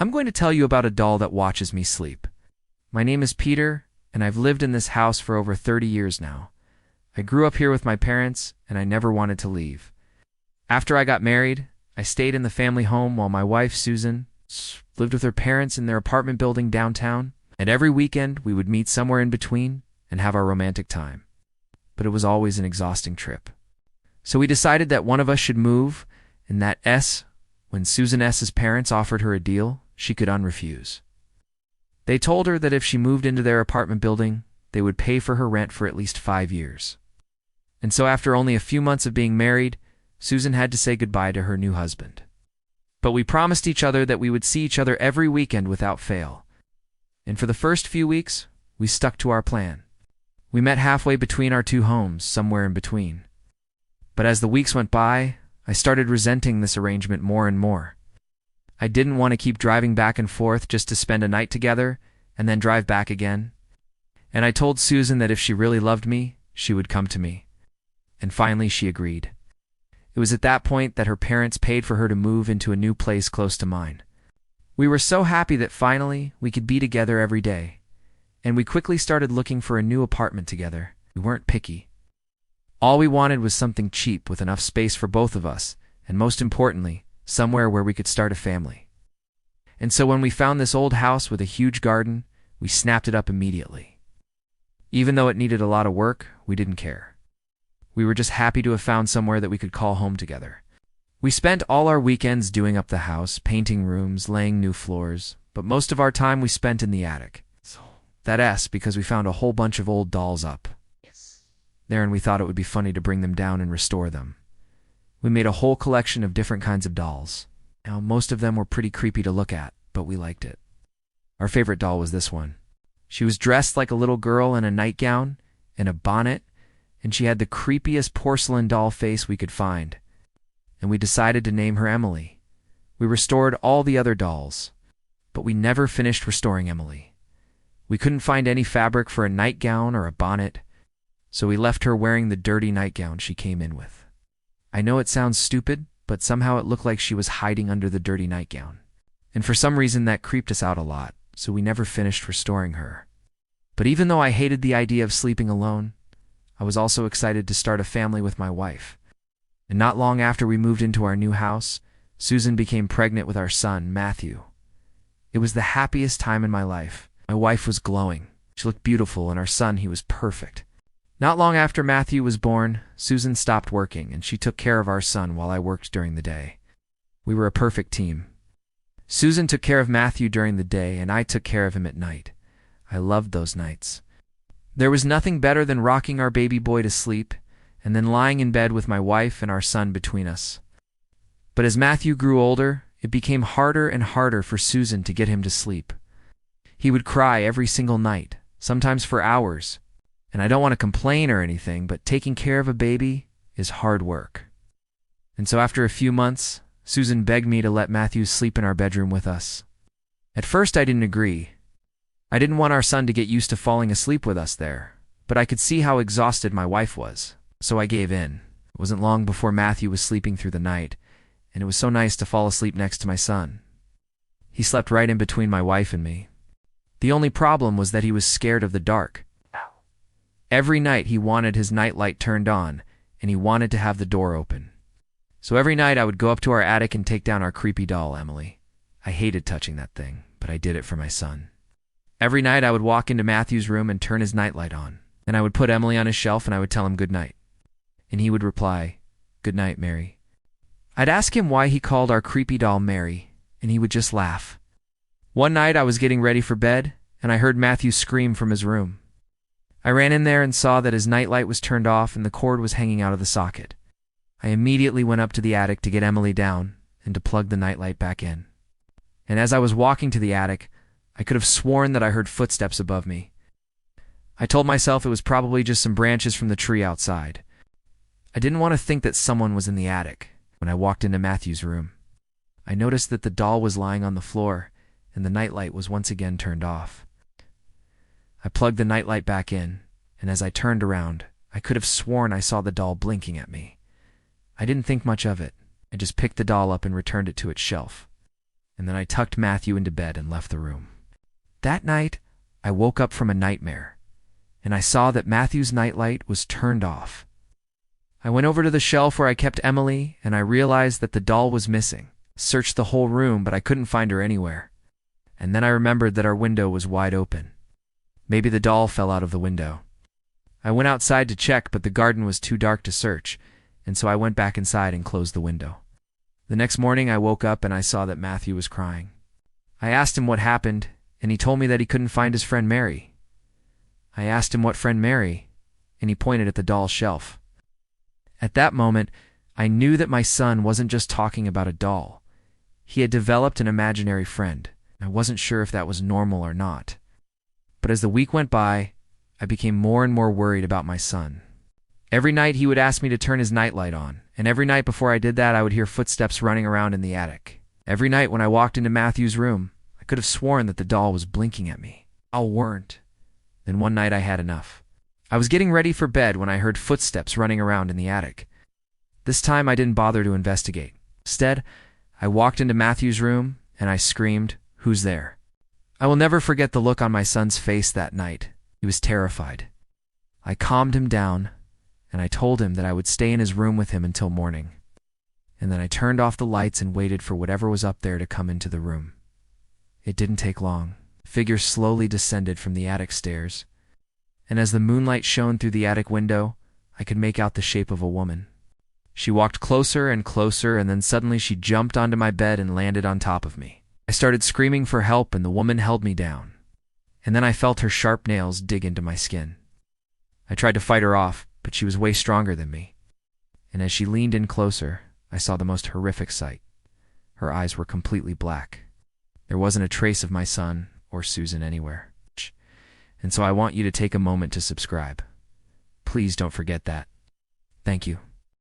I'm going to tell you about a doll that watches me sleep. My name is Peter, and I've lived in this house for over 30 years now. I grew up here with my parents, and I never wanted to leave. After I got married, I stayed in the family home while my wife, Susan, lived with her parents in their apartment building downtown, and every weekend we would meet somewhere in between and have our romantic time. But it was always an exhausting trip. So we decided that one of us should move, and that when Susan S.'s parents offered her a deal, she could unrefuse. They told her that if she moved into their apartment building, they would pay for her rent for at least 5 years. And so after only a few months of being married, Susan had to say goodbye to her new husband. But we promised each other that we would see each other every weekend without fail. And for the first few weeks, we stuck to our plan. We met halfway between our two homes, somewhere in between. But as the weeks went by, I started resenting this arrangement more and more. I didn't want to keep driving back and forth just to spend a night together and then drive back again. And I told Susan that if she really loved me, she would come to me. And finally she agreed. It was at that point that her parents paid for her to move into a new place close to mine. We were so happy that finally we could be together every day. And we quickly started looking for a new apartment together. We weren't picky. All we wanted was something cheap with enough space for both of us, and most importantly, somewhere where we could start a family. And so when we found this old house with a huge garden, we snapped it up immediately. Even though it needed a lot of work, we didn't care. We were just happy to have found somewhere that we could call home together. We spent all our weekends doing up the house, painting rooms, laying new floors, but most of our time we spent in the attic. That's because we found a whole bunch of old dolls up there, and we thought it would be funny to bring them down and restore them. We made a whole collection of different kinds of dolls. Now, most of them were pretty creepy to look at, but we liked it. Our favorite doll was this one. She was dressed like a little girl in a nightgown and a bonnet, and she had the creepiest porcelain doll face we could find. And we decided to name her Emily. We restored all the other dolls, but we never finished restoring Emily. We couldn't find any fabric for a nightgown or a bonnet, so we left her wearing the dirty nightgown she came in with. I know it sounds stupid, but somehow it looked like she was hiding under the dirty nightgown. And for some reason that creeped us out a lot, so we never finished restoring her. But even though I hated the idea of sleeping alone, I was also excited to start a family with my wife. And not long after we moved into our new house, Susan became pregnant with our son, Matthew. It was the happiest time in my life. My wife was glowing. She looked beautiful, and our son, he was perfect. Not long after Matthew was born, Susan stopped working, and she took care of our son while I worked during the day. We were a perfect team. Susan took care of Matthew during the day, and I took care of him at night. I loved those nights. There was nothing better than rocking our baby boy to sleep, and then lying in bed with my wife and our son between us. But as Matthew grew older, it became harder and harder for Susan to get him to sleep. He would cry every single night, sometimes for hours. And I don't want to complain or anything, but taking care of a baby is hard work. And so after a few months, Susan begged me to let Matthew sleep in our bedroom with us. At first I didn't agree. I didn't want our son to get used to falling asleep with us there, but I could see how exhausted my wife was, so I gave in. It wasn't long before Matthew was sleeping through the night, and it was so nice to fall asleep next to my son. He slept right in between my wife and me. The only problem was that he was scared of the dark. Every night he wanted his nightlight turned on, and he wanted to have the door open. So every night I would go up to our attic and take down our creepy doll, Emily. I hated touching that thing, but I did it for my son. Every night I would walk into Matthew's room and turn his nightlight on, and I would put Emily on his shelf and I would tell him good night. And he would reply, "Good night, Mary." I'd ask him why he called our creepy doll Mary, and he would just laugh. One night I was getting ready for bed, and I heard Matthew scream from his room. I ran in there and saw that his nightlight was turned off and the cord was hanging out of the socket. I immediately went up to the attic to get Emily down and to plug the nightlight back in. And as I was walking to the attic, I could have sworn that I heard footsteps above me. I told myself it was probably just some branches from the tree outside. I didn't want to think that someone was in the attic. When I walked into Matthew's room, I noticed that the doll was lying on the floor and the nightlight was once again turned off. I plugged the nightlight back in, and as I turned around, I could have sworn I saw the doll blinking at me. I didn't think much of it. I just picked the doll up and returned it to its shelf. and then I tucked Matthew into bed and left the room. That night, I woke up from a nightmare, and I saw that Matthew's nightlight was turned off. I went over to the shelf where I kept Emily, and I realized that the doll was missing. Searched the whole room, but I couldn't find her anywhere. And then I remembered that our window was wide open. Maybe the doll fell out of the window. I went outside to check, but the garden was too dark to search, and so I went back inside and closed the window. The next morning I woke up and I saw that Matthew was crying. I asked him what happened, and he told me that he couldn't find his friend Mary. I asked him what friend Mary, and he pointed at the doll's shelf. At that moment, I knew that my son wasn't just talking about a doll. He had developed an imaginary friend. I wasn't sure if that was normal or not. But as the week went by, I became more and more worried about my son. Every night he would ask me to turn his nightlight on, and every night before I did that I would hear footsteps running around in the attic. Every night when I walked into Matthew's room, I could have sworn that the doll was blinking at me. All weren't. Then one night I had enough. I was getting ready for bed when I heard footsteps running around in the attic. This time I didn't bother to investigate. Instead, I walked into Matthew's room and I screamed, "Who's there?" I will never forget the look on my son's face that night. He was terrified. I calmed him down, and I told him that I would stay in his room with him until morning. And then I turned off the lights and waited for whatever was up there to come into the room. It didn't take long. Figures slowly descended from the attic stairs, and as the moonlight shone through the attic window, I could make out the shape of a woman. She walked closer and closer, and then suddenly she jumped onto my bed and landed on top of me. I started screaming for help, and the woman held me down. And then I felt her sharp nails dig into my skin. I tried to fight her off, but she was way stronger than me. And as she leaned in closer, I saw the most horrific sight. Her eyes were completely black. There wasn't a trace of my son or Susan anywhere. And so I want you to take a moment to subscribe. Please don't forget that. Thank you.